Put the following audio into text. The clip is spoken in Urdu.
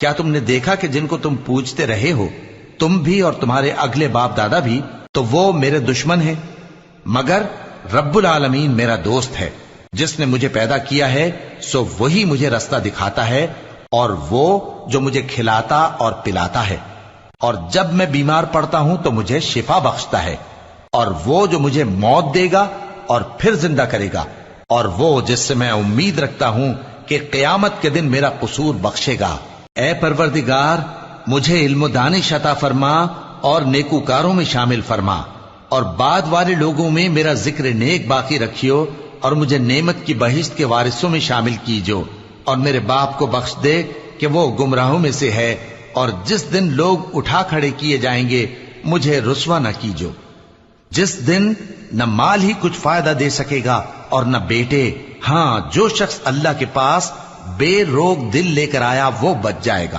کیا تم نے دیکھا کہ جن کو تم پوجتے رہے ہو، تم بھی اور تمہارے اگلے باپ دادا بھی، تو وہ میرے دشمن ہیں، مگر رب العالمین میرا دوست ہے۔ جس نے مجھے پیدا کیا ہے سو وہی مجھے رستہ دکھاتا ہے، اور وہ جو مجھے کھلاتا اور پلاتا ہے، اور جب میں بیمار پڑتا ہوں تو مجھے شفا بخشتا ہے، اور وہ جو مجھے موت دے گا اور پھر زندہ کرے گا، اور وہ جس سے میں امید رکھتا ہوں کہ قیامت کے دن میرا قصور بخشے گا۔ اے پروردگار، مجھے علم و دانش عطا فرما اور نیکوکاروں میں شامل فرما، اور بعد والے لوگوں میں میرا ذکر نیک باقی رکھیو، اور مجھے نعمت کی بہشت کے وارثوں میں شامل کیجو، اور میرے باپ کو بخش دے کہ وہ گمراہوں میں سے ہے، اور جس دن لوگ اٹھا کھڑے کیے جائیں گے مجھے رسوا نہ کیجو، جس دن نہ مال ہی کچھ فائدہ دے سکے گا اور نہ بیٹے۔ ہاں، جو شخص اللہ کے پاس بے روک دل لے کر آیا وہ بچ جائے گا۔